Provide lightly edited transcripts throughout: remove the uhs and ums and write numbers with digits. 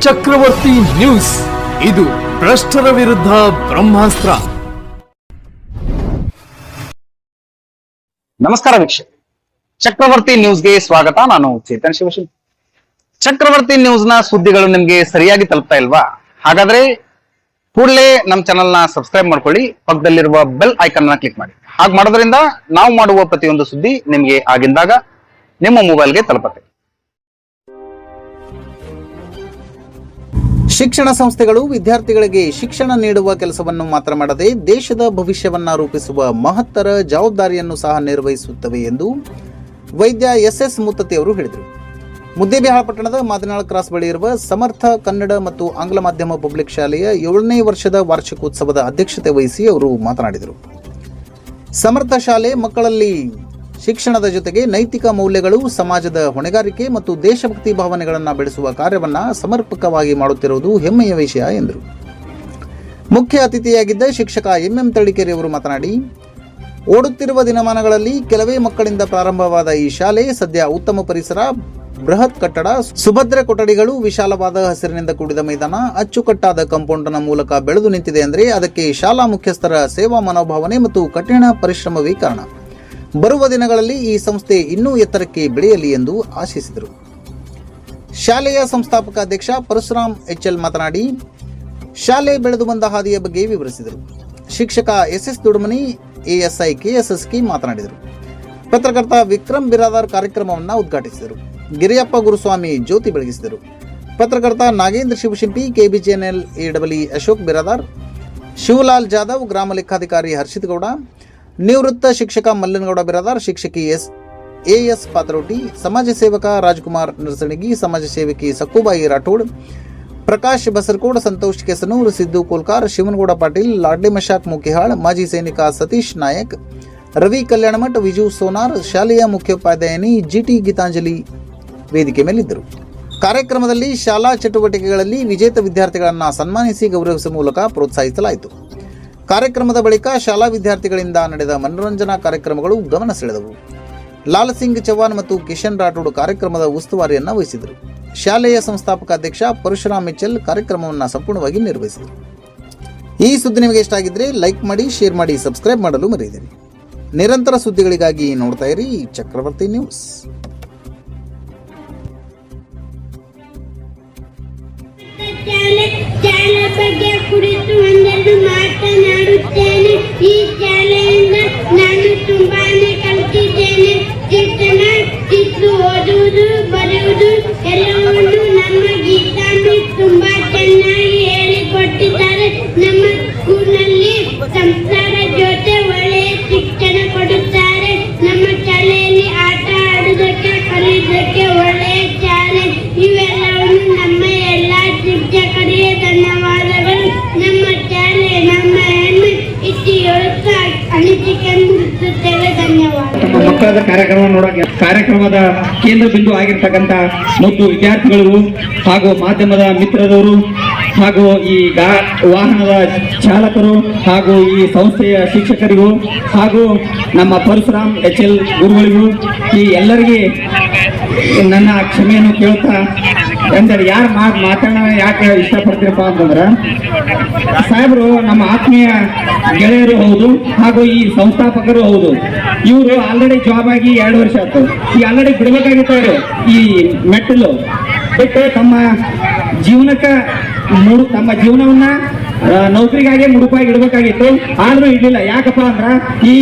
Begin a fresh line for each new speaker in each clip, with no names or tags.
ಚಕ್ರವರ್ತಿ news, ಇದು ಭ್ರಷ್ಟರ ವಿರುದ್ಧ ಬ್ರಹ್ಮಾಸ್ತ್ರ.
ನಮಸ್ಕಾರ ವೀಕ್ಷಕ, ಚಕ್ರವರ್ತಿ ನ್ಯೂಸ್ಗೆ ಸ್ವಾಗತ. ನಾನು ಚೇತನ್ ಶಿವಶಿಲ್ಪಿ. ಚಕ್ರವರ್ತಿ ನ್ಯೂಸ್ ನ ಸುದ್ದಿಗಳು ನಿಮ್ಗೆ ಸರಿಯಾಗಿ ತಲುಪ್ತಾ ಇಲ್ವಾ? ಹಾಗಾದ್ರೆ ಕೂಡಲೇ ನಮ್ಮ ಚಾನೆಲ್ ನ ಸಬ್ಸ್ಕ್ರೈಬ್ ಮಾಡ್ಕೊಳ್ಳಿ, ಪಕ್ಕದಲ್ಲಿರುವ ಬೆಲ್ ಐಕಾನ್ ನ ಕ್ಲಿಕ್ ಮಾಡಿ. ಹಾಗೆ ಮಾಡೋದ್ರಿಂದ ನಾವು ಮಾಡುವ ಪ್ರತಿಯೊಂದು ಸುದ್ದಿ ನಿಮ್ಗೆ ಆಗಿಂದಾಗ ನಿಮ್ಮ ಮೊಬೈಲ್ಗೆ ತಲುಪುತ್ತೆ.
ಶಿಕ್ಷಣ ಸಂಸ್ಥೆಗಳು ವಿದ್ಯಾರ್ಥಿಗಳಿಗೆ ಶಿಕ್ಷಣ ನೀಡುವ ಕೆಲಸವನ್ನು ಮಾತ್ರ ಮಾಡದೆ ದೇಶದ ಭವಿಷ್ಯವನ್ನ ರೂಪಿಸುವ ಮಹತ್ತರ ಜವಾಬ್ದಾರಿಯನ್ನು ಸಹ ನಿರ್ವಹಿಸುತ್ತವೆ ಎಂದು ವೈದ್ಯ ಎಸ್ ಮುತ್ತತ್ತಿ ಅವರು ಹೇಳಿದರು. ಮುದ್ದೇಬಿಹಾಳ ಪಟ್ಟಣದ ಮಾದನಾಳ ಕ್ರಾಸ್ ಬಳಿ ಇರುವ ಸಮರ್ಥ ಕನ್ನಡ ಮತ್ತು ಆಂಗ್ಲ ಮಾಧ್ಯಮ ಪಬ್ಲಿಕ್ ಶಾಲೆಯ 7ನೇ ವರ್ಷದ ವಾರ್ಷಿಕೋತ್ಸವದ ಅಧ್ಯಕ್ಷತೆ ವಹಿಸಿ ಅವರು ಮಾತನಾಡಿದರು. ಸಮರ್ಥ ಶಾಲೆ ಮಕ್ಕಳಲ್ಲಿ ಶಿಕ್ಷಣದ ಜೊತೆಗೆ ನೈತಿಕ ಮೌಲ್ಯಗಳು, ಸಮಾಜದ ಹೊಣೆಗಾರಿಕೆ ಮತ್ತು ದೇಶಭಕ್ತಿ ಭಾವನೆಗಳನ್ನು ಬೆಳೆಸುವ ಕಾರ್ಯವನ್ನು ಸಮರ್ಪಕವಾಗಿ ಮಾಡುತ್ತಿರುವುದು ಹೆಮ್ಮೆಯ ವಿಷಯ ಎಂದರು. ಮುಖ್ಯ ಅತಿಥಿಯಾಗಿದ್ದ ಶಿಕ್ಷಕ ಎಂಎಂ ತಳಿಕೆರೆ ಅವರು ಮಾತನಾಡಿ, ಓಡುತ್ತಿರುವ ದಿನಮಾನಗಳಲ್ಲಿ ಕೆಲವೇ ಮಕ್ಕಳಿಂದ ಪ್ರಾರಂಭವಾದ ಈ ಶಾಲೆ ಸದ್ಯ ಉತ್ತಮ ಪರಿಸರ, ಬೃಹತ್ ಕಟ್ಟಡ, ಸುಭದ್ರ ಕೊಠಡಿಗಳು, ವಿಶಾಲವಾದ ಹಸಿರಿನಿಂದ ಕೂಡಿದ ಮೈದಾನ, ಅಚ್ಚುಕಟ್ಟಾದ ಕಾಂಪೌಂಡ್ನ ಮೂಲಕ ಬೆಳೆದು ನಿಂತಿದೆ ಅಂದರೆ ಅದಕ್ಕೆ ಶಾಲಾ ಮುಖ್ಯಸ್ಥರ ಸೇವಾ ಮನೋಭಾವನೆ ಮತ್ತು ಕಠಿಣ ಪರಿಶ್ರಮವೇ ಕಾರಣ. ಬರುವ ದಿನಗಳಲ್ಲಿ ಈ ಸಂಸ್ಥೆ ಇನ್ನೂ ಎತ್ತರಕ್ಕೆ ಬೆಳೆಯಲಿ ಎಂದು ಆಶಿಸಿದರು. ಶಾಲೆಯ ಸಂಸ್ಥಾಪಕ ಅಧ್ಯಕ್ಷ ಪರಶುರಾಮ್ ಎಚ್ಎಲ್ ಮಾತನಾಡಿ, ಶಾಲೆ ಬೆಳೆದು ಬಂದ ಹಾದಿಯ ಬಗ್ಗೆ ವಿವರಿಸಿದರು. ಶಿಕ್ಷಕ ಎಸ್ ದೊಡ್ಮನಿ, ಎಎಸ್ಐ ಕೆಎಸ್ಎಸ್ಕಿ ಮಾತನಾಡಿದರು. ಪತ್ರಕರ್ತ ವಿಕ್ರಮ್ ಬಿರಾದಾರ್ ಕಾರ್ಯಕ್ರಮವನ್ನು ಉದ್ಘಾಟಿಸಿದರು. ಗಿರಿಯಪ್ಪ ಗುರುಸ್ವಾಮಿ ಜ್ಯೋತಿ ಬೆಳಗಿಸಿದರು. ಪತ್ರಕರ್ತ ನಾಗೇಂದ್ರ ಶಿವಶಿಂಪಿ, ಕೆಬಿಜಿಎನ್ಎಲ್ ಎಡಬ್ಲ್ಯೂ ಅಶೋಕ್ ಬಿರಾದಾರ್, ಶಿವಲಾಲ್ ಜಾಧವ್, ಗ್ರಾಮ ಲೆಕ್ಕಾಧಿಕಾರಿ ಹರ್ಷಿತ್ ಗೌಡ, ನಿವೃತ್ತ ಶಿಕ್ಷಕ ಮಲ್ಲನಗೌಡ ಬಿರಾದಾರ್, ಶಿಕ್ಷಕಿ ಎಎಸ್ ಪಾತ್ರೋಟಿ, ಸಮಾಜ ಸೇವಕ ರಾಜ್ಕುಮಾರ್ ನರಸಣಿಗಿ, ಸಮಾಜ ಸೇವಕಿ ಸಕ್ಕುಬಾಯಿ ರಾಠೋಡ್, ಪ್ರಕಾಶ್ ಬಸರಕೋಡ್, ಸಂತೋಷ್ ಕೆಸನೂರ್, ಸಿದ್ದು ಕೋಲ್ಕಾರ್, ಶಿವನಗೌಡ ಪಾಟೀಲ್, ಲಾಡ್ಲಿ ಮಶಾಕ್ ಮುಕಿಹಾಳ್, ಮಾಜಿ ಸೈನಿಕ ಸತೀಶ್ ನಾಯಕ್, ರವಿ ಕಲ್ಯಾಣಮಠ್, ವಿಜು ಸೋನಾರ್, ಶಾಲೆಯ ಮುಖ್ಯೋಪಾಧ್ಯಾಯಿನಿ ಜಿಟಿ ಗೀತಾಂಜಲಿ ವೇದಿಕೆ ಮೇಲಿದ್ದರು. ಕಾರ್ಯಕ್ರಮದಲ್ಲಿ ಶಾಲಾ ಚಟುವಟಿಕೆಗಳಲ್ಲಿ ವಿಜೇತ ವಿದ್ಯಾರ್ಥಿಗಳನ್ನು ಸನ್ಮಾನಿಸಿ ಗೌರವಿಸುವ ಮೂಲಕ ಪ್ರೋತ್ಸಾಹಿಸಲಾಯಿತು. ಕಾರ್ಯಕ್ರಮದ ಬಳಿಕ ಶಾಲಾ ವಿದ್ಯಾರ್ಥಿಗಳಿಂದ ನಡೆದ ಮನೋರಂಜನಾ ಕಾರ್ಯಕ್ರಮಗಳು ಗಮನ ಸೆಳೆದವು. ಲಾಲ್ ಸಿಂಗ್ ಚೌಹಾಣ್ ಮತ್ತು ಕಿಶನ್ ರಾಠೋಡ್ ಕಾರ್ಯಕ್ರಮದ ಉಸ್ತುವಾರಿಯನ್ನು ವಹಿಸಿದರು. ಶಾಲೆಯ ಸಂಸ್ಥಾಪಕ ಅಧ್ಯಕ್ಷ ಪರಶುರಾಮ್ ಎಚ್ಎಲ್ ಕಾರ್ಯಕ್ರಮವನ್ನು ಸಂಪೂರ್ಣವಾಗಿ ನಿರ್ವಹಿಸಿದರು. ಈ ಸುದ್ದಿ ನಿಮಗೆ ಇಷ್ಟ ಆಗಿದ್ರೆ ಲೈಕ್ ಮಾಡಿ, ಶೇರ್ ಮಾಡಿ, ಸಬ್ಸ್ಕ್ರೈಬ್ ಮಾಡಲು ಮರೆಯದಿರಿ. ನಿರಂತರ ಸುದ್ದಿಗಳಿಗಾಗಿ ನೋಡ್ತಾ ಇರಿ ಚಕ್ರವರ್ತಿ ನ್ಯೂಸ್.
ಶಾಲೆ ಬಗ್ಗೆ ಕುರಿತು ಒಂದೆರಡು ಮಾತನಾಡುತ್ತೇನೆ. ಈ ಶಾಲೆಯಿಂದ ನಾನು ತುಂಬಾನೇ ಕಲಿತಿದ್ದೇನೆ. ಶಿಕ್ಷಣ ಇದ್ದು ಓದುವುದು, ಬರೆಯುವುದು ಎಲ್ಲವನ್ನು ನಮ್ಮ ಗೀತಾಂಬಿ ತುಂಬಾ ಚೆನ್ನಾಗಿ ಹೇಳಿಕೊಟ್ಟಿದ್ದಾರೆ. ನಮ್ಮ ಸ್ಕೂಲ್ನಲ್ಲಿ ಸಂಸ್ಕಾರ ಜೊತೆ ಒಳ್ಳೆಯ ಶಿಕ್ಷಣ ಕೊಡುತ್ತಾರೆ. ನಮ್ಮ ಶಾಲೆಯಲ್ಲಿ ಆಟ ಆಡುವುದಕ್ಕೆ, ಕಲಿಯುವುದಕ್ಕೆ ಒಳ್ಳೆಯ ಶಾಲೆ. ಇವೆಲ್ಲವನ್ನು ನಮ್ಮ ಎಲ್ಲ ಶಿಕ್ಷಕರಿಗೆ ಧನ್ಯವಾದಗಳು. ನಮ್ಮ ಶಾಲೆ ನಮ್ಮ ಹೆಮ್ಮೆ ಇಟ್ಟು ಹೇಳುತ್ತಾ ಅನಿಸಿಕೆಂದಿರುತ್ತೇವೆ. ಧನ್ಯವಾದ.
ಮಕ್ಕಳ ಕಾರ್ಯಕ್ರಮದ ಕೇಂದ್ರ ಬಿಂದು ಆಗಿರ್ತಕ್ಕಂಥ ಮತ್ತು ವಿದ್ಯಾರ್ಥಿಗಳು ಹಾಗೂ ಮಾಧ್ಯಮದ ಮಿತ್ರರವರು ಹಾಗೂ ಈ ವಾಹನದ ಚಾಲಕರು ಹಾಗೂ ಈ ಸಂಸ್ಥೆಯ ಶಿಕ್ಷಕರಿಗೂ ಹಾಗೂ ನಮ್ಮ ಪರಶುರಾಮ್ ಎಚ್ಎಲ್ ಗುರುಗಳಿಗೂ ಈ ಎಲ್ಲರಿಗೆ ನನ್ನ ಕ್ಷಮೆಯನ್ನು ಕೇಳುತ್ತಾ, ಅಂದರೆ ಯಾರು ಮಾತಾಡೋಣ ಯಾಕೆ ಇಷ್ಟಪಡ್ತೀರಪ್ಪ ಅಂತಂದ್ರೆ, ಸಾಹೇಬರು ನಮ್ಮ ಆತ್ಮೀಯ ಗೆಳೆಯರು ಹೌದು ಹಾಗೂ ಈ ಸಂಸ್ಥಾಪಕರು ಹೌದು. ಇವರು ಆಲ್ರೆಡಿ ಜಾಬ್ ಆಗಿ 2 ವರ್ಷ ಆಯ್ತು. ಈ ಆಲ್ರೆಡಿ ಬಿಡಬೇಕಾಗಿತ್ತು ಈ ಮೆಟ್ಟಲು ಬಿಟ್ಟು ತಮ್ಮ ಜೀವನವನ್ನ ನೌಕರಿಗಾಗಿ ಮುಡುಪಾಗಿ ಇಡಬೇಕಾಗಿತ್ತು. ಆದ್ರೂ ಇಡ್ಲಿಲ್ಲ. ಯಾಕಪ್ಪ ಅಂದ್ರ ಈ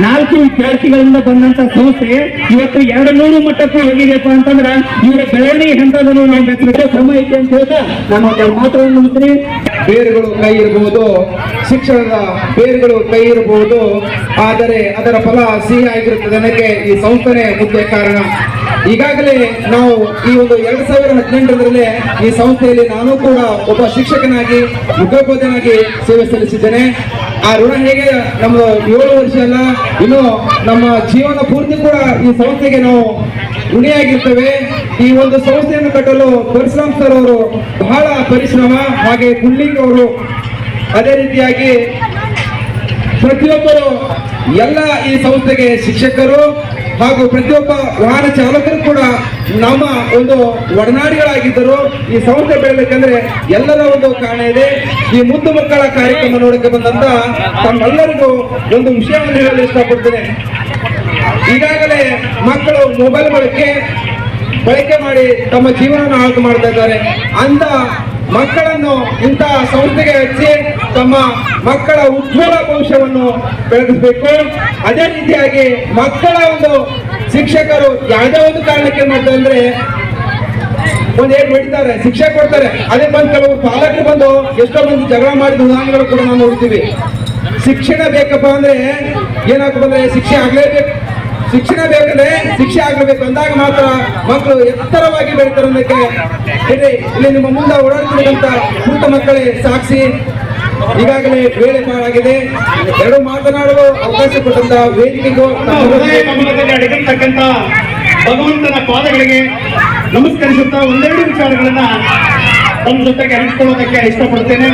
4 ವಿದ್ಯಾರ್ಥಿಗಳಿಂದ ಬಂದಂತ ಸಂಸ್ಥೆ ಇವತ್ತು 200 ಮಟ್ಟಕ್ಕೂ ಹೋಗಿದೆಯಪ್ಪ ಅಂತಂದ್ರ ಇವರ ಬೆಳವಣಿಗೆ ಹಂತದನ್ನು ನಾವು ಬೆಳೆಸಬೇಕು ಕ್ರಮ ಐತೆ ಅಂತ ಹೇಳ್ತಾ ನಮ್ಮ ಮಾತನ್ನು ಮುಗಿಸ್ತೀನಿ.
ಬೇರುಗಳು ಕೈ ಇರಬಹುದು, ಶಿಕ್ಷಣದ ಬೇರುಗಳು ಕೈ ಇರಬಹುದು, ಆದರೆ ಅದರ ಫಲ ಸಿಹಿ ಆಗಿರುತ್ತದೆ ಅನ್ನಕ್ಕೆ ಈ ಸಂಸ್ಥೆನೇ ಮುಖ್ಯ ಕಾರಣ. ಈಗಾಗಲೇ ನಾವು ಈ ಒಂದು 2018 ಈ ಸಂಸ್ಥೆಯಲ್ಲಿ ನಾನು ಕೂಡ ಒಬ್ಬ ಶಿಕ್ಷಕನಾಗಿ, ಮುಖ್ಯೋಪಾಧ್ಯಾಯನಾಗಿ ಸೇವೆ ಸಲ್ಲಿಸಿದ್ದೇನೆ. ಆ ಋಣ ಹೇಗೆ ನಮ್ಮ 7 ವರ್ಷ ಅಲ್ಲ, ಇನ್ನು ನಮ್ಮ ಜೀವನ ಪೂರ್ತಿ ಕೂಡ ಈ ಸಂಸ್ಥೆಗೆ ನಾವು ಋಣಿಯಾಗಿರ್ತೇವೆ. ಈ ಒಂದು ಸಂಸ್ಥೆಯನ್ನು ಕಟ್ಟಲು ಪರಶುರಾಮ್ ಸರ್ ಅವರು ಬಹಳ ಪರಿಶ್ರಮ, ಹಾಗೆ ಪುಲ್ಲಿಂಗ್ ಅವರು ಅದೇ ರೀತಿಯಾಗಿ ಪ್ರತಿಯೊಬ್ಬರು ಎಲ್ಲ ಈ ಸಂಸ್ಥೆಗೆ ಶಿಕ್ಷಕರು ಹಾಗೂ ಪ್ರತಿಯೊಬ್ಬ ವಾಹನ ಚಾಲಕರು ಕೂಡ ನಮ್ಮ ಒಂದು ಒಡನಾಡಿಗಳಾಗಿದ್ದರು. ಈ ಸಂಸ್ಥೆ ಬೆಳಬೇಕಂದ್ರೆ ಎಲ್ಲರ ಒಂದು ಕಾರಣ ಇದೆ. ಈ ಮುದ್ದು ಮಕ್ಕಳ ಕಾರ್ಯಕ್ರಮ ನೋಡಕ್ಕೆ ಬಂದಂತ ತಮ್ಮೆಲ್ಲರಿಗೂ ಒಂದು ವಿಷಯವನ್ನು ಹೇಳಲು ಇಷ್ಟಪಡ್ತೇನೆ. ಈಗಾಗಲೇ ಮಕ್ಕಳು ಮೊಬೈಲ್ ಬಳಕೆ ಮಾಡಿ ತಮ್ಮ ಜೀವನ ಹಾಳು ಮಾಡ್ತಾ ಇದ್ದಾರೆ. ಅಂತ ಮಕ್ಕಳನ್ನು ಇಂತಹ ಸಂಸ್ಥೆಗೆ ಹಚ್ಚಿ ತಮ್ಮ ಮಕ್ಕಳ ಉಜ್ವಲ ಭವಿಷ್ಯವನ್ನು ಬೆಳೆಸಬೇಕು. ಅದೇ ರೀತಿಯಾಗಿ ಮಕ್ಕಳ ಒಂದು ಶಿಕ್ಷಕರು ಯಾವುದೇ ಒಂದು ಕಾರಣಕ್ಕೆ ಮಾಡ್ತಾರೆ ಅಂದ್ರೆ ಒಂದ್ ಏನ್ ಬಿಡ್ತಾರೆ, ಶಿಕ್ಷೆ ಕೊಡ್ತಾರೆ. ಅದೇ ಬಂದು ಕೆಲವು ಪಾಲಕರು ಬಂದು ಎಷ್ಟೋ ಮಂದಿ ಜಗಳ ಮಾಡಿದ ಉದಾಹರಣೆಗಳು ಕೂಡ ನಾವು ನೋಡ್ತೀವಿ. ಶಿಕ್ಷಣ ಬೇಕಪ್ಪ ಅಂದ್ರೆ ಏನಾಗ್ತದೆ, ಶಿಕ್ಷಣ ಬೇಕಂದ್ರೆ ಶಿಕ್ಷೆ ಆಗಬೇಕು ಅಂದಾಗ ಮಾತ್ರ ಮಕ್ಕಳು ಎತ್ತರವಾಗಿ ಬೆಳೀತಾರೆ ಅನ್ನೋಕ್ಕೆ ಇಲ್ಲಿ ನಿಮ್ಮ ಮುಂದೆ ಓಡಾಡ್ತಿರುವಂತ ಪುಟ್ಟ ಮಕ್ಕಳೇ ಸಾಕ್ಷಿ. ಈಗಾಗಲೇ ವೇಳೆ ಪಾಡಾಗಿದೆ. ಎರಡು ಮಾತನಾಡುವ ಅವಕಾಶ ಕೊಟ್ಟಂತ ವೇದಿಕೆಗೂ
ಹೃದಯ ಕಮಲದಲ್ಲಿ ಅಡಗಿರ್ತಕ್ಕಂಥ ಭಗವಂತನ ಪಾದಗಳಿಗೆ ನಮಸ್ಕರಿಸುತ್ತಾ ಒಂದೆರಡು ವಿಚಾರಗಳನ್ನ ನಮ್ಮ ಜೊತೆಗೆ ಹಂಚಿಕೊಳ್ಳೋದಕ್ಕೆ ಇಷ್ಟಪಡ್ತೇನೆ.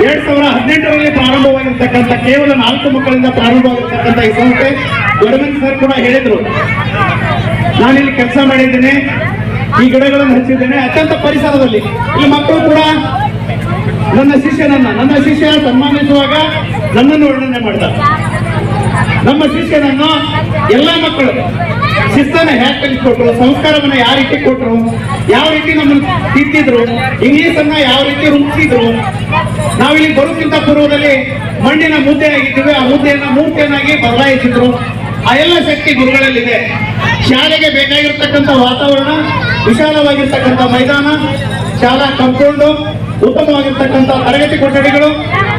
2018ರಲ್ಲಿ ಪ್ರಾರಂಭವಾಗಿರ್ತಕ್ಕಂಥ ಕೇವಲ 4 ಮಕ್ಕಳಿಂದ ಪ್ರಾರಂಭವಾಗಿರ್ತಕ್ಕಂಥ ಈ ಸಂಸ್ಥೆ, ದೊಡ್ಡಮನ್ ಸರ್ ಕೂಡ ಹೇಳಿದ್ರು, ನಾನಿಲ್ಲಿ ಕೆಲಸ ಮಾಡಿದ್ದೇನೆ, ಈ ಗಿಡಗಳನ್ನು ಹಚ್ಚಿದ್ದೇನೆ ಅತ್ಯಂತ ಪರಿಸರದಲ್ಲಿ. ಈ ಮಕ್ಕಳು ಕೂಡ ನನ್ನ ಶಿಷ್ಯ ಸನ್ಮಾನಿಸುವಾಗ ನನ್ನನ್ನು ವರ್ಣನೆ ಮಾಡ್ತಾರೆ. ನಮ್ಮ ಶಿಷ್ಯನನ್ನು ಎಲ್ಲ ಮಕ್ಕಳು ಶಿಸ್ತನ್ನ ಹೇಗೆ ಕಲಿಸ್ಕೊಟ್ರು, ಸಂಸ್ಕಾರವನ್ನ ಯಾವ ರೀತಿ ಕೊಟ್ರು, ಯಾವ ರೀತಿ ನಮ್ಮನ್ನು ತಿದ್ದಿದ್ರು, ಇಂಗ್ಲಿಷ್ ಅನ್ನ ಯಾವ ರೀತಿ ರೂಪಿಸಿದ್ರು. ನಾವಿಲ್ಲಿ ಬರೋಕ್ಕಿಂತ ಪೂರ್ವದಲ್ಲಿ ಮಣ್ಣಿನ ಮುದ್ದೆ ಆಗಿದ್ದೀವಿ, ಆ ಮುದ್ದೆಯನ್ನ ಮೂರ್ತಿಯನ್ನಾಗಿ ಬದಲಾಯಿಸಿದ್ರು. ಆ ಎಲ್ಲ ಶಕ್ತಿ ಗುರುಗಳಲ್ಲಿದೆ. ಶಾಲೆಗೆ ಬೇಕಾಗಿರ್ತಕ್ಕಂಥ ವಾತಾವರಣ, ವಿಶಾಲವಾಗಿರ್ತಕ್ಕಂಥ ಮೈದಾನ, ಶಾಲಾ ಕಾಂಪೌಂಡು, ಉತ್ತಮವಾಗಿರ್ತಕ್ಕಂಥ ತರಗತಿ ಕೊಠಡಿಗಳು,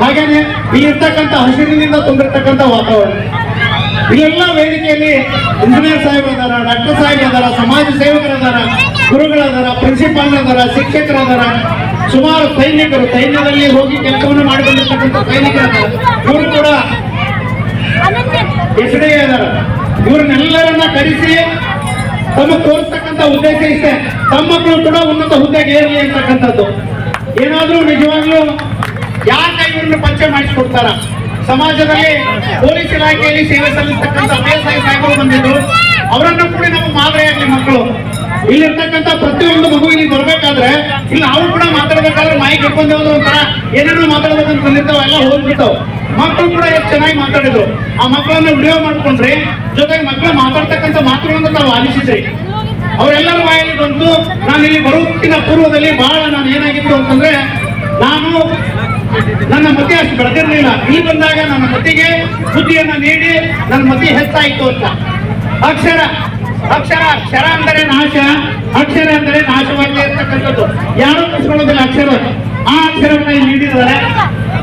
ಹಾಗೇನೆ ಇಲ್ಲಿರ್ತಕ್ಕಂಥ ಹಸಿರಿನಿಂದ ತುಂಬಿರ್ತಕ್ಕಂಥ ವಾತಾವರಣ. ಇಲ್ಲೆಲ್ಲ ವೇದಿಕೆಯಲ್ಲಿ ಇಂಜಿನಿಯರ್ ಸಾಹೇಬರದಾರ, ಡಾಕ್ಟರ್ ಸಾಹೇಬರದಾರ, ಸಮಾಜ ಸೇವಕರದಾರ, ಗುರುಗಳದಾರ, ಪ್ರಿನ್ಸಿಪಾಲ್ ಅದಾರ, ಶಿಕ್ಷಕರದಾರ, ಸುಮಾರು ಸೈನಿಕರು, ಸೈನ್ಯದಲ್ಲಿ ಹೋಗಿ ಕೆಲಸವನ್ನು ಮಾಡಿಕೊಂಡಿರ್ತಕ್ಕಂಥ ಸೈನಿಕರದಾರ, ಇವರು ಕೂಡ ಎಸ್ಡಿ ಅದಾರ. ಇವ್ರನ್ನೆಲ್ಲರನ್ನ ಕರೆಸಿ ತಮ್ಮ ತೋರಿಸ್ತಕ್ಕಂಥ ಉದ್ದೇಶ ಇಷ್ಟೇ, ತಮ್ಮ ಮಕ್ಕಳು ಕೂಡ ಉನ್ನತ ಹುದ್ದೆಗೆ ಏರಲಿ ಅಂತಕ್ಕಂಥದ್ದು. ಏನಾದ್ರೂ ನಿಜವಾಗ್ಲೂ ಯಾಕೆ ಇವ್ರನ್ನ ಪರಿಚಯ ಮಾಡಿಸ್ಕೊಡ್ತಾರ? ಸಮಾಜದಲ್ಲಿ ಪೊಲೀಸ್ ಇಲಾಖೆಯಲ್ಲಿ ಸೇವೆ ಸಲ್ಲಿಸ್ತಕ್ಕಂಥ PSI ಸಾಹೇಬರು ಬಂದಿದ್ರು, ಅವರನ್ನು ಕೂಡ ನಮ್ಮ ಮಾದರಿಯಾಗಲಿ ಮಕ್ಕಳು. ಇಲ್ಲಿರ್ತಕ್ಕಂಥ ಪ್ರತಿಯೊಂದು ಮಗು ಇಲ್ಲಿ ಬರ್ಬೇಕಾದ್ರೆ ಇಲ್ಲಿ ನಾವು ಕೂಡ ಮಾತಾಡ್ಬೇಕಾದ್ರೆ ಮೈಕ್ ಹಿಡ್ಕೊಂಡು ಹೋದ್ರು ಒಂಥರ ಏನೇನೋ ಮಾತಾಡ್ಬೇಕಂತ ಬಂದಿರ್ತಾವ, ಎಲ್ಲ ಹೋಗ್ಬಿಡ್ತಾವ. ಮಕ್ಕಳು ಕೂಡ ಎಷ್ಟು ಚೆನ್ನಾಗಿ ಮಾತಾಡಿದ್ರು. ಆ ಮಕ್ಕಳನ್ನ ವಿಡಿಯೋ ಮಾಡ್ಕೊಂಡ್ರಿ, ಜೊತೆಗೆ ಮಕ್ಕಳು ಮಾತಾಡ್ತಕ್ಕಂಥ ಮಾತುಗಳನ್ನು ತಾವು ಆಲಿಸಿದ್ರಿ. ಅವರೆಲ್ಲರ ಬಾಯಲ್ಲಿ ಬಂತು. ನಾನು ಇಲ್ಲಿ ಬರೋಕ್ಕಿಂತ ಪೂರ್ವದಲ್ಲಿ ಬಹಳ ನಾನು ಏನಾಗಿತ್ತು ಅಂತಂದ್ರೆ, ನಾನು ನನ್ನ ಮತಿ ಅಷ್ಟು ಬೆಳೆದಿರ್ಲಿಲ್ಲ. ಇಲ್ಲಿ ಬಂದಾಗ ನನ್ನ ಮತಿಗೆ ಬುದ್ಧಿಯನ್ನ ನೀಡಿ ನನ್ನ ಮತಿ ಹೆಚ್ಚಾಯಿತು ಅಂತ. ಅಕ್ಷರ ಅಂದರೆ ನಾಶ, ಅಕ್ಷರ ಅಂದರೆ ನಾಶವಾಗಿ ಇರ್ತಕ್ಕಂಥದ್ದು. ಯಾರು ಕಳ್ಕೊಳ್ಳೋದಿಲ್ಲ ಅಕ್ಷರ. ಆ ಅಕ್ಷರವನ್ನ ಇಲ್ಲಿ ನೀಡಿದ್ದಾರೆ.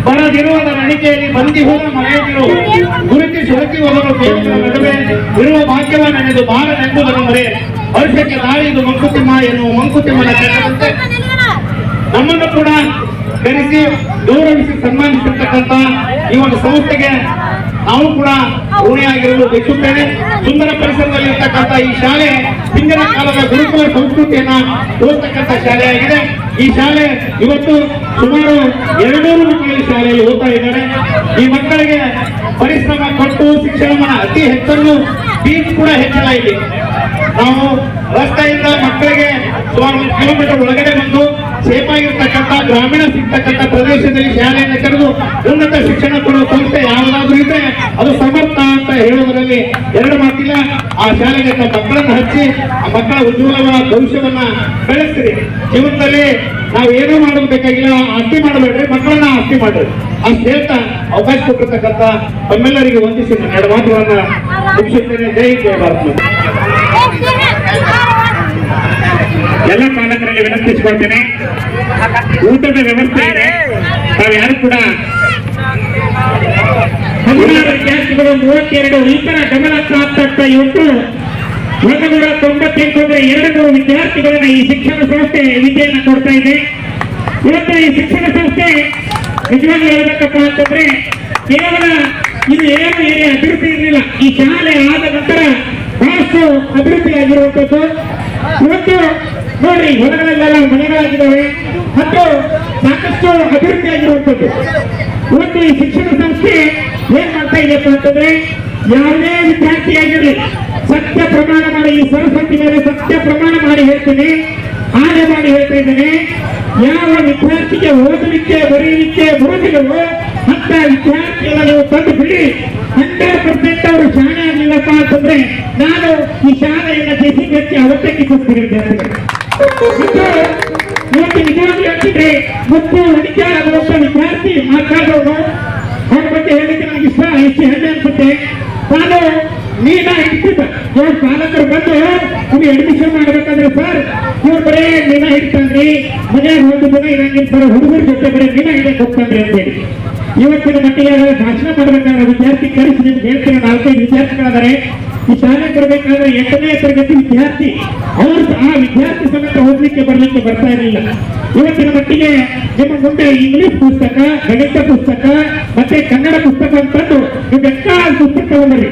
ಬರದಿರುವುದರ ಅಡಿಕೆಯಲ್ಲಿ ಬಂದಿ ಹೋದ ಮರೆಯುತ್ತಿರು, ಗುರುತಿಸಿ ಹೊರತಿ ಹೋದರು ದೇವರ ನಡುವೆ ಇರುವ ಭಾಗ್ಯವ ನೆನೆದು ಬಾರನೆಂಬುದರ ಮರೆ, ವರ್ಷಕ್ಕೆ ದಾಳಿದು ಮಂಕುತಿಮ್ಮ ಎನ್ನುವ ಮಂಕುತಿಮ್ಮನ ಕೆಟ್ಟದಂತೆ ನಮ್ಮನ್ನು ಕೂಡ ಕರೆಸಿ ಗೌರವಿಸಿ ಸನ್ಮಾನಿಸಿರ್ತಕ್ಕಂಥ ಈ ಒಂದು ಸಂಸ್ಥೆಗೆ ನಾವು ಕೂಡ ಋಣಿಯಾಗಿರಲು ಬಯಸುತ್ತೇನೆ. ಸುಂದರ ಪರಿಸರದಲ್ಲಿರ್ತಕ್ಕಂಥ ಈ ಶಾಲೆ ಹಿಂದಿನ ಕಾಲದ ಗುರುಕುಲ ಸಂಸ್ಕೃತಿಯನ್ನ ಓದ್ತಕ್ಕಂಥ ಶಾಲೆಯಾಗಿದೆ. ಈ ಶಾಲೆ ಇವತ್ತು ಸುಮಾರು 200 ಮಕ್ಕಳು ಈ ಶಾಲೆಯಲ್ಲಿ ಓದ್ತಾ ಇದ್ದಾರೆ. ಈ ಮಕ್ಕಳಿಗೆ ಪರಿಶ್ರಮ ಕೊಟ್ಟು ಶಿಕ್ಷಣವನ್ನು ಅತಿ ಹೆಚ್ಚನ್ನು ಫೀಸ್ ಕೂಡ ಹೆಚ್ಚಳ ಇದೆ. ನಾವು ರಸ್ತೆಯಿಂದ ಮಕ್ಕಳಿಗೆ ಸುಮಾರು 1 ಕಿಲೋಮೀಟರ್ ಒಳಗಡೆ ಬಂದು ಸೇಫ್ ಆಗಿರ್ತಕ್ಕಂಥ ಗ್ರಾಮೀಣ ಸಿಗ್ತಕ್ಕಂಥ ಪ್ರದೇಶದಲ್ಲಿ ಶಾಲೆಯನ್ನು ಕರೆದು ಉನ್ನತ ಶಿಕ್ಷಣ ಕೊಡುವ ಸಂಸ್ಥೆ ಯಾವುದಾದ್ರೂ ಇದ್ರೆ ಅದು ಸಮರ್ಥ ಅಂತ ಹೇಳುವುದರಲ್ಲಿ 2 ಮಾತಿಲ್ಲ. ಆ ಶಾಲೆಗೆ ತಮ್ಮ ಮಕ್ಕಳನ್ನು ಹಚ್ಚಿ ಆ ಮಕ್ಕಳ ಉಜ್ವಲವಾದ ಭವಿಷ್ಯವನ್ನ ಬೆಳೆಸ್ತೀರಿ. ಜೀವನದಲ್ಲಿ ನಾವು ಏನೂ ಮಾಡೋದು ಬೇಕಾಗಿಲ್ಲ, ಆಸ್ತಿ ಮಾಡಬೇಡ್ರಿ, ಮಕ್ಕಳನ್ನ ಆಸ್ತಿ ಮಾಡ್ರಿ ಅಂತ ಹೇಳ್ತಾ ಅವಕಾಶ ಕೊಟ್ಟಿರ್ತಕ್ಕಂಥ ತಮ್ಮೆಲ್ಲರಿಗೆ ವಂದಿಸಿ 2 ಮಾತುಗಳನ್ನ ಮುಗಿಸುತ್ತೇನೆ. ಜೈ ಭಾರತ. ಎಲ್ಲ ಪಾಲಕರಲ್ಲಿ ವಿನಂತಿಸಿಕೊಳ್ತೇನೆ, ಊಟದ ವ್ಯವಸ್ಥೆ ಇದೆ. ತಾವ್ಯಾರು ಕೂಡ 16 ವಿದ್ಯಾರ್ಥಿಗಳು 32 ಇತರ ಗಮನ ಪ್ರಾಪ್ತ ಇವತ್ತು 198 ಅಂದ್ರೆ 200 ವಿದ್ಯಾರ್ಥಿಗಳನ್ನ ಈ ಶಿಕ್ಷಣ ಸಂಸ್ಥೆ ವಿದ್ಯೆಯನ್ನು ಕೊಡ್ತಾ ಇದೆ. ಇವತ್ತು ಈ ಶಿಕ್ಷಣ ಸಂಸ್ಥೆ ನಿಜವಾಗಿ ಹೇಳ್ಬೇಕಪ್ಪ ಅಂತಂದ್ರೆ ಕೇವಲ ಇದು ಏನು ಅಭಿವೃದ್ಧಿ ಇರಲಿಲ್ಲ. ಈ ಶಾಲೆ ಆದ ನಂತರ ಬಹಳಷ್ಟು ಅಭಿವೃದ್ಧಿ ಆಗಿರುವಂತದ್ದು. ಇವತ್ತು ನೋಡ್ರಿ, ಹೊರಗಡೆಲ್ಲ ಮನೆಗಳಾಗಿದ್ದಾವೆ ಮತ್ತು ಸಾಕಷ್ಟು ಅಭಿವೃದ್ಧಿ ಆಗಿರುವಂತದ್ದು. ಇವತ್ತು ಈ ಶಿಕ್ಷಣ ಸಂಸ್ಥೆ ಏನ್ ಮಾಡ್ತಾ ಇದೆಯಪ್ಪ ಅಂತಂದ್ರೆ, ಯಾವುದೇ ವಿದ್ಯಾರ್ಥಿಯಾಗಿರಲಿ
ಸತ್ಯ ಪ್ರಮಾಣ ಮಾಡಿ, ಈ ಸರಸ್ವತಿ ಮೇಲೆ ಸತ್ಯ ಪ್ರಮಾಣ ಮಾಡಿ ಹೇಳ್ತೀನಿ, ಆಣೆ ಮಾಡಿ ಹೇಳ್ತಾ ಇದ್ದೇನೆ, ಯಾವ ವಿದ್ಯಾರ್ಥಿಗೆ ಓದಲಿಕ್ಕೆ ಬರೀಲಿಕ್ಕೆ ಬರುವುದಿಲ್ಲವೋ ಅಂತ ವಿದ್ಯಾರ್ಥಿಗಳ ನೀವು ತಂದು ಬಿಡಿ. 100% ಅವರು ಶಾಣೆ ಆಗಲಿಲ್ಲಪ್ಪ ಅಂತಂದ್ರೆ ನಾನು ಈ ಶಾಲೆಯನ್ನ ದೇಶಕ್ಕೆ ಅವತ್ತೇ ಕಿತ್ತಿಸ್ತೀನಿ ವಿದ್ಯಾರ್ಥಿಗಳು. ಇವತ್ತು ನಿಜವಾಗಿ ಹೇಳ್ತಿದ್ರೆ ಮತ್ತು ವಿಚಾರ ಆಗುವಂತ ವಿದ್ಯಾರ್ಥಿ ಮಾತಾಡೋದು ಅವ್ರ ಬಗ್ಗೆ ಹೇಳಿದ್ರೆ ನನಗೆ ಇಷ್ಟ ಎಷ್ಟು ಹೆಮ್ಮೆ ಅನ್ಸುತ್ತೆ. ನಾನು ನೀನ ಹಿಡ್ತಿದ್ದ ಇವ್ರ ಪಾಲಕರು ಬಂದು ನೀವು ಅಡ್ಮಿಷನ್ ಮಾಡ್ಬೇಕಾದ್ರೆ ಸರ್ ಇವ್ರು ಬರೇ ನೀನ ಹಿಡ್ತಾನ್ರಿ, ಮನೆಯಾಗ ಒಂದು ದಿನ ಇರಂಗಿಲ್ಲ ಸರ್, ಹುಡುಗರ ಜೊತೆ ಬರೀ ನೀನ ಹಿಡಿಯಕ್ಕೆ ಹೋಗ್ತಾನ್ರಿ ಅಂತೇಳಿ ಇವತ್ತಿನ ಮಟ್ಟಿಗೆ ಭಾಷಣ ಮಾಡ್ಬೇಕಾದ್ರೆ ವಿದ್ಯಾರ್ಥಿ ಕರೆಸಿ ನಿಮ್ಗೆ ಹೇಳ್ತೀನಿ. 4-5 ವಿದ್ಯಾರ್ಥಿಗಳಿದ್ದಾರೆ ಈ ಶಾಲೆಗೆ ಬರಬೇಕಾದ್ರೆ 8ನೇ ತರಗತಿ ವಿದ್ಯಾರ್ಥಿ, ಅವರು ಆ ವಿದ್ಯಾರ್ಥಿ ಸಮೇತ ಓದಲಿಕ್ಕೆ ಬರ್ಲಿಕ್ಕೆ ಬರ್ತಾ ಇರಲಿಲ್ಲ. ಇವತ್ತಿನ ಮಟ್ಟಿಗೆ ನಿಮ್ಮ ಮುಂದೆ ಇಂಗ್ಲಿಷ್ ಪುಸ್ತಕ, ಗಣಿತ ಪುಸ್ತಕ ಮತ್ತೆ ಕನ್ನಡ ಪುಸ್ತಕ ಅಂತಂದು ನೀವು ಬೇಕಾದ ಪುಸ್ತಕ ತಗೊಂಡ್ರಿ.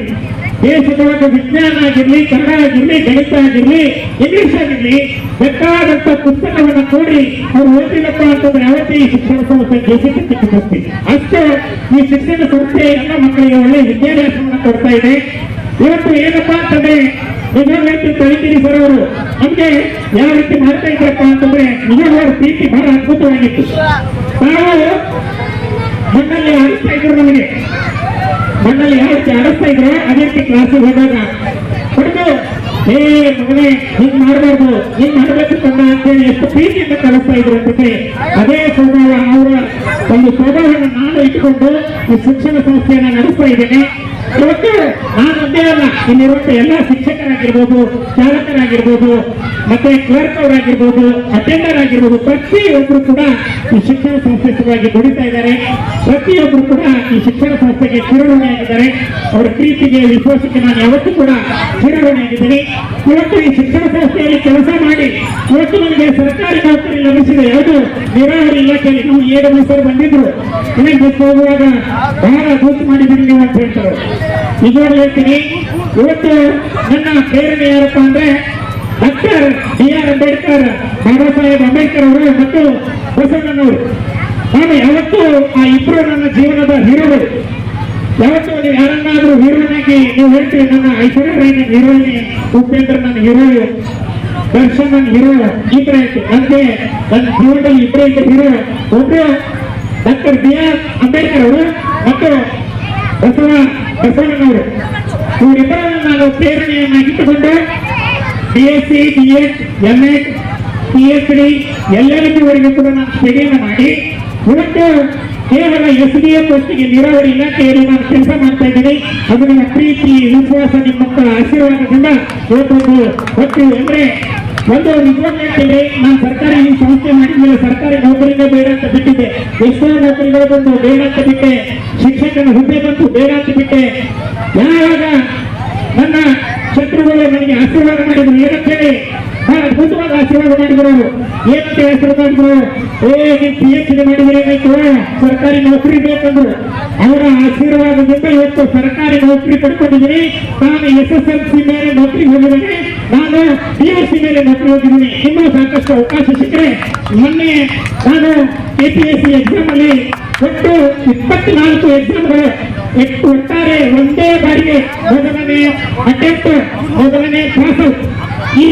ದೇಶದೊಳಗೆ ವಿಜ್ಞಾನ ಆಗಿರ್ಲಿ, ಕನ್ನಡ ಆಗಿರ್ಲಿ, ಗಣಿತ ಆಗಿರ್ಲಿ, ಇಂಗ್ಲಿಷ್ ಆಗಿರ್ಲಿ ಬೇಕಾದಂತ ಪುಸ್ತಕವನ್ನು ನೋಡಿ ಅವ್ರು ಓದಿಲ್ಲಪ್ಪ ಅಂತಂದ್ರೆ ಯಾವತ್ತೇ ಈ ಶಿಕ್ಷಣ ಸಂಸ್ಥೆ ದೇಶಕ್ಕೆ ಕಿತ್ತಿಸ್ತೀವಿ. ಅಷ್ಟು ಈ ಶಿಕ್ಷಣ ಸಂಸ್ಥೆ ಎಲ್ಲ ಮಕ್ಕಳಿಗೆ ಒಳ್ಳೆ ವಿದ್ಯಾಭ್ಯಾಸವನ್ನು ಕೊಡ್ತಾ ಇದೆ. ಇವತ್ತು ಏನಪ್ಪಾ ಅಂತಂದ್ರೆ ನಿಜವಾಗಿ ಕಲಿತೀರಿ ಸರ್ ಅವರು ನಮ್ಗೆ ಯಾವ ರೀತಿ ಮಾಡ್ತಾ ಇದ್ರಪ್ಪ ಅಂತಂದ್ರೆ ನಿಜವಾದ ಪ್ರೀತಿ ಬಹಳ ಅದ್ಭುತವಾಗಿತ್ತು. ನಾವು ಮಣ್ಣಲ್ಲಿ ಆಡಿಸ್ತಾ ಇದ್ರು, ನಮಗೆ ಮಣ್ಣಲ್ಲಿ ಯಾವ ರೀತಿ ಆಡಿಸ್ತಾ ಇದ್ರು ಅದೇ ರೀತಿ ಕ್ಲಾಸಿಗೆ ಹೋದಾಗ ಹುಡುಗ ಮಗನೇ ಹಿಂಗ್ ಮಾಡಬಾರ್ದು, ಹಿಂಗ್ ಮಾಡಬೇಕು ಕಂಡ ಅಂತೇಳಿ ಎಷ್ಟು ಪ್ರೀತಿಯಿಂದ ಕಲಿಸ್ತಾ ಇದ್ರು ಅಂತಂದ್ರೆ ಅದೇ ಸ್ವಭಾವ ಅವರ ಒಂದು ಸ್ವಭಾವವನ್ನು ನಾನು ಇಟ್ಟುಕೊಂಡು ಈ ಶಿಕ್ಷಣ ಸಂಸ್ಥೆಯನ್ನ ನಡೆಸ್ತಾ ಇದ್ದೇನೆ. ಇವತ್ತು ನಾನು ಒಂದೇ ಅಲ್ಲ, ಇಲ್ಲಿರುವಂತ ಎಲ್ಲ ಶಿಕ್ಷಕರಾಗಿರ್ಬೋದು, ಚಾಲಕರಾಗಿರ್ಬೋದು, ಮತ್ತೆ ಕ್ಲರ್ಕ್ ಅವರಾಗಿರ್ಬೋದು, ಅಟೆಂಡರ್ ಆಗಿರ್ಬೋದು, ಪ್ರತಿಯೊಬ್ಬರು ಕೂಡ ಈ ಶಿಕ್ಷಣ ಸಂಸ್ಥೆ ಸಲುವಾಗಿ ದುಡಿತಾ ಇದ್ದಾರೆ. ಪ್ರತಿಯೊಬ್ಬರು ಕೂಡ ಈ ಶಿಕ್ಷಣ ಸಂಸ್ಥೆಗೆ ಚಿರಋಣಿಯಾಗಿದ್ದಾರೆ. ಅವರ ಪ್ರೀತಿಗೆ, ವಿಶ್ವಾಸಕ್ಕೆ ನಾನು ಯಾವತ್ತೂ ಕೂಡ ಚಿರಋಣಿಯಾಗಿದ್ದೀನಿ. ಇವತ್ತು ಈ ಶಿಕ್ಷಣ ಸಂಸ್ಥೆಯಲ್ಲಿ ಕೆಲಸ ಮಾಡಿ ಇವತ್ತು ನನಗೆ ಸರ್ಕಾರಿ ನೌಕರಿ ಲಭಿಸಿದೆ. ಯಾವುದು ನೀರಾವರಿ ಇಲಾಖೆಯಲ್ಲಿ ನಾವು 7 ಮನುಷ್ಯರು ಬಂದಿದ್ರು, ಇನ್ನೊಂದು ಹೋಗುವಾಗ ಬಹಳ ದೂರ ಮಾಡಿದ್ದೀನಿ ನೀವು ಅಂತ ಹೇಳ್ತಾರೆ. ನಿಜವಾಗ್ಲೂ ಹೇಳ್ತೀನಿ, ಇವತ್ತು ನನ್ನ ಪ್ರೇರಣೆ ಯಾರಪ್ಪ ಅಂದ್ರೆ ಡಾಕ್ಟರ್ B.R. ಅಂಬೇಡ್ಕರ್, ಬಾಬಾ ಸಾಹೇಬ್ ಅಂಬೇಡ್ಕರ್ ಅವರು ಮತ್ತು ಬಸವಣ್ಣನವರು. ನಾನು ಯಾವತ್ತೂ ಆ ಇಬ್ಬರು ನನ್ನ ಜೀವನದ ಹೀರೋಗಳು. ಯಾವತ್ತೂ ನೀವು ಯಾರನ್ನಾದ್ರೂ ಹೀರೋನಾಗಿ ನೀವು ಹೇಳ್ತೀವಿ, ನನ್ನ ಐಶ್ವರ್ಯ ರೈ ನನ್ನ ಹೀರೋಯಿನಿ, ಉಪೇಂದ್ರ ನನ್ನ ಹೀರೋ, ದರ್ಶನ್ ನನ್ನ ಹೀರೋ, ಇಬ್ಬರೇ ನನಗೆ ನನ್ನ ಜೀವನದಲ್ಲಿ ಇಬ್ಬರೇ ಹೀರೋ. ಒಬ್ರು ಡಾಕ್ಟರ್ B.R. ಅಂಬೇಡ್ಕರ್ ಅವರು ಮತ್ತು ಬಸವಣ್ಣನವರು. ಇವರಿಬ್ಬರನ್ನು ನಾನು ಪ್ರೇರಣೆಯನ್ನಾಗಿಟ್ಟುಕೊಂಡು BSc, B.Ed, M.Ed, PhD ಎಲ್ಲರಿಗೂ ಕೂಡ ನಾನು ಸ್ಟಡಿಯನ್ನು ಮಾಡಿ ಇವತ್ತು ಕೇವಲ SDA ಪೋಸ್ಟಿಗೆ ನೀರಾವರಿ ಇಲಾಖೆಯಲ್ಲಿ ನಾನು ಕೆಲಸ ಮಾಡ್ತಾ ಇದ್ದೀನಿ. ಅದು ನಿಮ್ಮ ಪ್ರೀತಿ, ವಿಶ್ವಾಸ, ನಿಮ್ಮ ಮಕ್ಕಳ ಆಶೀರ್ವಾದದಿಂದ ಇವತ್ತೊಂದು ಗೊತ್ತಿದೆ. ಅಂದ್ರೆ ಒಂದು ನಿಜವಾಗಿ ಹೇಳ್ತೀನಿ, ನಾನು ಸರ್ಕಾರಿ ಈ ಸಂಸ್ಥೆ ಮಾಡಿದ್ಮೇಲೆ ಸರ್ಕಾರಿ ನೌಕರಿನೇ ಬೇಡ ಅಂತ ಬಿಟ್ಟಿದ್ದೆ. ಎಷ್ಟೋ ನೌಕರಿಗಳು ಬಂದು ಬೇಡ ಅಂತ ಬಿಟ್ಟೆ, ಶಿಕ್ಷಕನ ಹುದ್ದೆ ಬಂತು ಬೇಡ ಅಂತ ಬಿಟ್ಟೆ. ಯಾವಾಗ ನನ್ನ ಶತ್ರುಗಳು ನನಗೆ ಆಶೀರ್ವಾದ ಮಾಡಿದ್ರು, ಏನಂತ ಹೇಳಿ ಬಹಳ ಅದ್ಭುತವಾದ ಆಶೀರ್ವಾದ ಮಾಡಿದ್ರು. ಅವರು ಏನಂತ ಆಶೀರ್ವಾದ ಮಾಡಿದ್ರು, ನೀವು PhD ಮಾಡಿದ್ರೇನಾಯ್ತು, ಸರ್ಕಾರಿ ನೌಕರಿ ಬೇಕಂದ್ರು. ಅವರ ಆಶೀರ್ವಾದದಿಂದ ಇವತ್ತು ಸರ್ಕಾರಿ ನೌಕರಿ ಪಡ್ಕೊಂಡಿದ್ದೀನಿ. ನಾನು SSLC ಮೇಲೆ ನೌಕರಿ ಹೋಗಿದ್ದೇನೆ, ನಾನು PUC ಮೇಲೆ ನೌಕರಿ ಹೋಗಿದ್ದೀನಿ. ಇನ್ನೂ ಸಾಕಷ್ಟು ಅವಕಾಶ ಸಿಕ್ಕರೆ ಮೊನ್ನೆ ನಾನು APSC ಎಕ್ಸಾಮ್ ಅಲ್ಲಿ ಒಟ್ಟು 24 ಎಕ್ಸಾಮ್ಗಳು ಒಟ್ಟಾರೆ ಒಂದೇ ಬಾರಿಗೆ ಮೊದಲನೇ ಅಟೆಂಪ್ಟ್, ಮೊದಲನೇ ಪಾಸ್. ಈ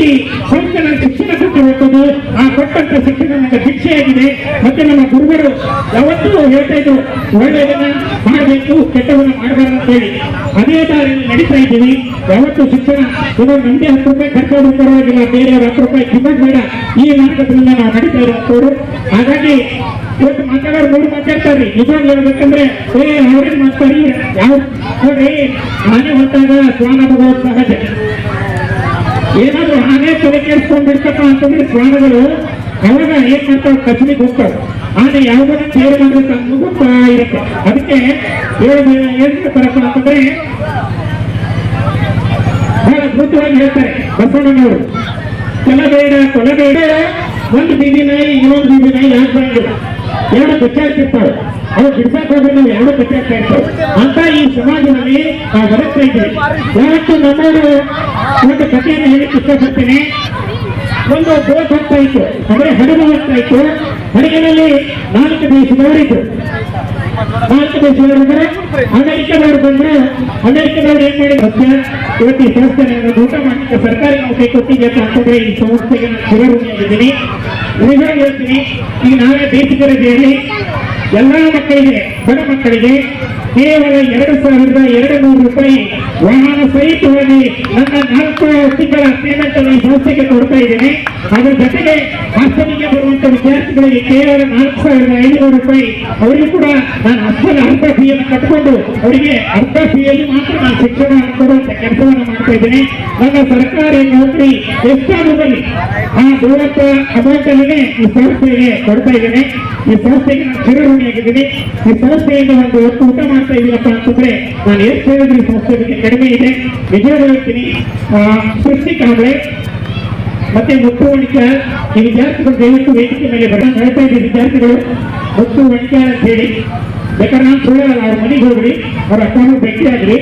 ಸಂಸ್ಥೆ ಶಿಕ್ಷಣ ಕೊಟ್ಟಿರುತ್ತದೆ. ಆ ಕೊಟ್ಟಂತ ಶಿಕ್ಷಣ ನನಗೆ ಶಿಕ್ಷೆಯಾಗಿದೆ. ಮತ್ತೆ ನಮ್ಮ ಗುರುಗಳು ಯಾವತ್ತೂ ಹೇಳ್ತಾ ಇದ್ರು, ಒಳ್ಳೆಯದನ್ನ ಮಾಡಬೇಕು, ಕೆಟ್ಟದನ್ನ ಮಾಡಬಾರ್ದು ಅಂತ ಹೇಳಿ ಅದೇ ದಾರಿಯಲ್ಲಿ ನಡೀತಾ ಇದ್ದೀವಿ. ಯಾವತ್ತು ಶಿಕ್ಷಣ ಇನ್ನೊಂದು ನಮಗೆ 10 ರೂಪಾಯಿ ಖರ್ಚಾದ್ರೂ ಪರವಾಗಿಲ್ಲ, ಬೇರೆಯವ್ರ 10 ರೂಪಾಯಿ ಕಿಮ್ಮತ್ ಬೇಡ, ಈ ಮಾರ್ಗದಿಂದ ನಾವು ನಡೀತಾ ಇರೋರು. ಹಾಗಾಗಿ ಇವತ್ತು ಮಾತಾಡೋರು ನೋಡಿ ಮಾತಾಡ್ತಾರ್ರಿ. ನಿಜವಾಗ್ಲೂ ಹೇಳ್ಬೇಕಂದ್ರೆ ಅವ್ರೇನ್ ಮಾಡ್ತಾರಿ, ಯಾವ ನೋಡ್ರಿ ನಾನೇ ಹೊತ್ತಾಗ ಸ್ವಾನುಭವ ಸಹಜ. ಏನಾದ್ರು ಆನೆ ತಲೆ ಕೇಳಿಸ್ಕೊಂಡಿರ್ತಪ್ಪ ಅಂತಂದ್ರೆ ಶ್ವಾನಗಳು ಅವಾಗ ಏನ್ ಮಾಡ್ತಾವೆ, ಕಚಲಿಗೆ ಹೋಗ್ತಾವೆ. ಆನೆ ಯಾವ್ದಾರ ಸೇರ್ ಮಾಡ್ಬೇಕು ಅನ್ನೋದು ಗೊತ್ತಾ ಇರುತ್ತೆ. ಅದಕ್ಕೆ ಏನ್ ಹೇಳ್ತಾರಪ್ಪ ಅಂತಂದ್ರೆ ಬಹಳ ಅದ್ಭುತವಾಗಿ ಹೇಳ್ತಾರೆ ಬಸವಣ್ಣನವರು, ಕೊಲಬೇಡ ಕೊಲಬೇಡ, ಒಂದು ಬೀದಿ ನಾಯಿ ಇನ್ನೊಂದು ಬೀದಿ ನಾಯಿ ಯಾಕೆ ಬರಂಗಿಲ್ಲ, ಎರಡು ಬಿಚ್ಚಾಡ್ತಿರ್ತಾವೆ. ಅವ್ರು ಬಿಡ್ಸಾಕ್ ಹೋದ್ರೆ ನಾವು ಎರಡು ಬಿಚ್ಚಾಡ್ತಾ ಇರ್ತೇವೆ ಅಂತ ಈ ಸಮಾಜದಲ್ಲಿ ನಾವು ಬದುಕ್ತಾ ಇದ್ದೀವಿ. ಯಾವತ್ತು ನಮ್ಮವರು ಒಂದು ಕಥೆಯನ್ನು ಹೇಳಿಕ್ಕೆ ಇಷ್ಟಪಡ್ತೇನೆ. ಒಂದು ಬೋಟ್ ಹೋಗ್ತಾ ಇತ್ತು, ಅಂದ್ರೆ ಹಡಗು ಹೋಗ್ತಾ ಇತ್ತು. ಹಡಗಿನಲ್ಲಿ 4 ದೇಶದವರಿದ್ರು. ಭಾರತ ದೇಶದವರು ಅಮೆರಿಕದವರು ಬಂದ್ರೆ ಅಮೆರಿಕದವರು ಏನ್ ಮಾಡಿ ಸತ್ಯ ಇವತ್ತು ಈ ಸಂಸ್ಥೆ ಊಟ ಮಾಡಲಿಕ್ಕೆ ಸರ್ಕಾರಿ ನೌಕರಿ ಕೊಟ್ಟಿದೆ ಅಂತ ಅಂತಂದ್ರೆ ಈ ಸಂಸ್ಥೆಗೆ ನಾನು ಚಿರಋಣಿಯಾಗಿದ್ದೀನಿ. ನಿಜವಾಗಿ ಹೇಳ್ತೀನಿ, ಈಗ ನಾವೇ ಬೇಸಿಗೆ ರಜೆಯಲ್ಲಿ ಎಲ್ಲಾ ಮಕ್ಕಳಿಗೆ, ಬಡ ಮಕ್ಕಳಿಗೆ ಕೇವಲ 2,200 ರೂಪಾಯಿ ವಾಹನ ಸಹಿತವಾಗಿ ನನ್ನ 4 ತಿಂಗಳ ಪೇಮೆಂಟ್ ಅನ್ನು ಈ ಸಂಸ್ಥೆಗೆ ಕೊಡ್ತಾ ಇದ್ದೇನೆ. ಅದರ ಜೊತೆಗೆ ಹಾಸ್ಟೆಲ್ಗೆ ಬರುವಂತ ವಿದ್ಯಾರ್ಥಿಗಳಿಗೆ ಕೇವಲ 4,500 ರೂಪಾಯಿ ಅವರಿಗೂ ಕೂಡ ನಾನು ಅಷ್ಟೆಲ್ಲ ಅರ್ಧ ಫೀಯನ್ನು ಕಟ್ಕೊಂಡು ಅವರಿಗೆ ಅರ್ಧ ಫೀಯಲ್ಲಿ ಮಾತ್ರ ನಾನು ಶಿಕ್ಷಣ ಕೊಡುವಂತ ಕೆಲಸವನ್ನು ಮಾಡ್ತಾ ಇದ್ದೇನೆ. ನನ್ನ ಸರ್ಕಾರಿ ನೌಕರಿ ಎಷ್ಟಾದರೂ ಬರಲಿ ಆ ದೂರತ್ತ ಅಮೌಂಟ್ ಅಲ್ಲಿನೇ ಈ ಸಂಸ್ಥೆಗೆ ಕೊಡ್ತಾ ಇದ್ದೇನೆ. ಈ ಸಂಸ್ಥೆಗೆ ನಾನು ಚಿರಋಣಿಯಾಗಿದ್ದೀನಿ. ಈ ಸಂಸ್ಥೆಯಿಂದ ಒಂದು ಹೊತ್ತು ಊಟ ಮಾಡ್ತಾ ಇದ್ದೀನಪ್ಪ ಅಂತಂದ್ರೆ ನಾನು ಎಷ್ಟು ಹೇಳಿದ್ರೆ ಈ ಸಂಸ್ಥೆ ಬಗ್ಗೆ ಕಡಿಮೆ ಇದೆ. ನಿಜವಾಗ್ಲೂ ಹೇಳ್ತೀನಿ, ಸೃಷ್ಟಿ ಕಾಂಬ್ಳೆ ಮತ್ತೆ ಮುತ್ತು ವಣಿಕ್ಯಾಳ್ ಈ ವಿದ್ಯಾರ್ಥಿಗಳು ದಯವಿಟ್ಟು ವೇದಿಕೆ ಮೇಲೆ ಬರೋಣ. ಹೇಳ್ತಾ ಇದ್ದೀವಿ ವಿದ್ಯಾರ್ಥಿಗಳು ಮುತ್ತು ವಣಿಕ್ಯಾಳ್ ಅಂತ ಹೇಳಿ, ಬೇಕಾದ್ರೆ ನಾನು ಸುಳ್ಳಲ್ಲ, ಅವ್ರ ಮನೆಗೆ ಹೋಗ್ರಿ, ಅವ್ರ ಅಪ್ಪನೂ ಭೇಟಿಯಾಗ್ರಿ.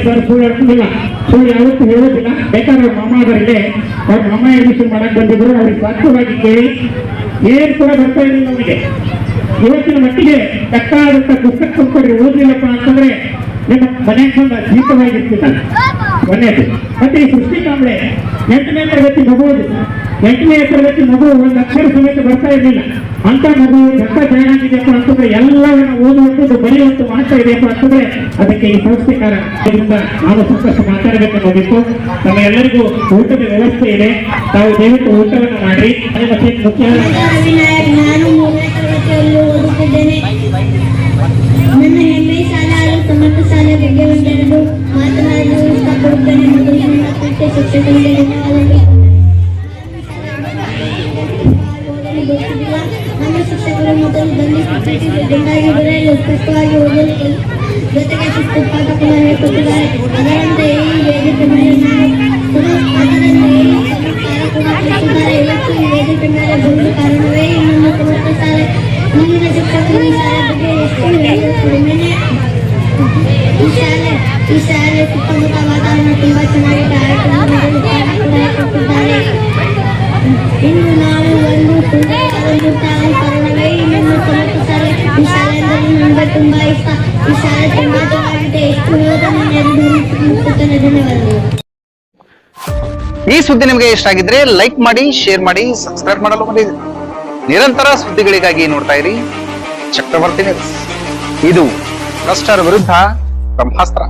ಸರ್ ಸುಳ್ಳು ಹೇಳ್ತಿಲ್ಲ, ಸುಳ್ಳು ಯಾವತ್ತೂ ಹೇಳೋದಿಲ್ಲ. ಬೇಕಾದ್ರೆ ಅವ್ರ ಮಾಮ ಅವರಿಗೆ ಅವ್ರ ಮಾಮ ಅಡ್ಮಿಷನ್ ಮಾಡಕ್ ಬಂದಿದ್ರು, ಅವ್ರಿಗೆ ಸ್ಪಷ್ಟವಾಗಿ ಕೇಳಿ ಏನ್ ಕೂಡ ಬರ್ತಾ ಇರಲಿಲ್ಲ ಅವನಿಗೆ. ಇವತ್ತಿನ ಮಟ್ಟಿಗೆ ಕಟ್ಟಾದಂತ ಪುಸ್ತಕ ತಂದ್ಕೊಡ್ರಿ, ಓದ್ಲಿಲ್ಲಪ್ಪ ಅಂತಂದ್ರೆ ನಿಮ್ಮ ಮನೆಗೆ ಬಂದ ಜೀತವಾಗಿರ್ತಿದ್ದಾನೆ ಮೊನ್ನೆದು. ಮತ್ತೆ ಈ ಸೃಷ್ಟಿ ಕಾಂಬ್ಳೆ 8ನೇ ತರಗತಿ ಮಗು, 8ನೇ ತರಗತಿ ಮಗು ಒಂದು ಅಕ್ಷರ ಸಮೇತ ಬರ್ತಾ ಇರಲಿಲ್ಲ. ಅಂತ ಮಗು ಎಂತ ಜಾಣ ಆಗಿದೆಯಪ್ಪ ಅಂತಂದ್ರೆ ಎಲ್ಲವನ್ನ ಓದುವಂಥದ್ದು ಬರೆಯುವಂತ ಮಾಡ್ತಾ ಇದೆಯಪ್ಪ ಅಂತಂದ್ರೆ ಅದಕ್ಕೆ ಈ ಸಂಸ್ಥೆ ಕಾರಣ. ಇದರಿಂದ ನಾವು ಸಾಕಷ್ಟು ಮಾತಾಡಬೇಕನ್ನೋದಿತ್ತು. ನಮ್ಮ ಎಲ್ಲರಿಗೂ ಊಟದ ವ್ಯವಸ್ಥೆ ಇದೆ, ತಾವು ದಯವಿಟ್ಟು ಊಟವನ್ನು ಮಾಡಿ. ಮತ್ತೆ ಮುಖ್ಯ
ವಿನಾಯಕ್, ನಾನು 3ನೇ ತರಗತಿಯಲ್ಲಿ ಓದುತ್ತಿದ್ದೇನೆ. ನನ್ನ ಹೆಮ್ಮೆ ಶಾಲೆ ಹಾಗೂ ಸಮರ್ಥ ಶಾಲೆ ಬಗ್ಗೆ ಒಂದೆರಡು ಮಾತನಾಡಲು ಇಷ್ಟಪಡುತ್ತೇನೆ. ಮೊದಲು ನನ್ನ ಪ್ರೀತಿಯ ಶಿಕ್ಷಕರಿಗೆ ಧನ್ಯವಾದಗಳು. ನಮ್ಮ ಶಿಕ್ಷಕರು ಮೊದಲು ಬಂದಿದ್ದಾಗಿ ಬರೆಯಲು ಸ್ಪಷ್ಟವಾಗಿ ಓದಲು ಜೊತೆಗೆ ಶಿಸ್ತು ಪಾಠ ಕೂಡ ಹೇಳ್ಕೊಟ್ಟಿದ್ದಾರೆ. ಅದರಂತೆಯೇ ಈ ವೇದಿಕೆ ಮೇಲೆ ಇವತ್ತು ಈ ವೇದಿಕೆ ಮೇಲೆ ಬರುವ ಕಾರಣವೇ ನಮ್ಮ ಸಮರ್ಥ ಶಾಲೆ. ಮುಂದಿನ ಶಿಕ್ಷಕರು ಈ ಶಾಲೆ ಬಗ್ಗೆ ಎಷ್ಟು ಹೇಳಿದರೂ ಕಡಿಮೆನೆ. ಈ ಶಾಲೆ ಸುತ್ತಮುತ್ತ ವಾತಾವರಣ ತುಂಬಾ ಚೆನ್ನಾಗಿ ಕಾರ್ಯಕ್ರಮಗಳು ಕೊಟ್ಟಿದ್ದಾರೆ. ಇನ್ನು ನಾವು ಒಂದು ಕಾರಣವೇ ನಮ್ಮ ಸಮರ್ಥ ಶಾಲೆ. ಈ ಶಾಲೆ ಅಂದರೆ ನನಗೆ ತುಂಬಾ ಇಷ್ಟ. ಈ ಶಾಲೆ ತುಂಬಾ ಚೆನ್ನಾಗಿದೆ. ಎಷ್ಟು ಹೇಳೋದನ್ನು ಧನ್ಯವಾದಗಳು.
ಈ ಸುದ್ದಿ ನಿಮಗೆ ಇಷ್ಟ ಆಗಿದ್ರೆ ಲೈಕ್ ಮಾಡಿ, ಶೇರ್ ಮಾಡಿ, ಸಬ್ಸ್ಕ್ರೈಬ್ ಮಾಡಲು ಮರೆಯದಿರಿ. ನಿರಂತರ ಸುದ್ದಿಗಳಿಗಾಗಿ ನೋಡ್ತಾ ಇರಿ ಚಕ್ರವರ್ತಿ ನ್ಯೂಸ್. ಇದು ಭ್ರಷ್ಟರ ವಿರುದ್ಧ ಬ್ರಹ್ಮಾಸ್ತ್ರ.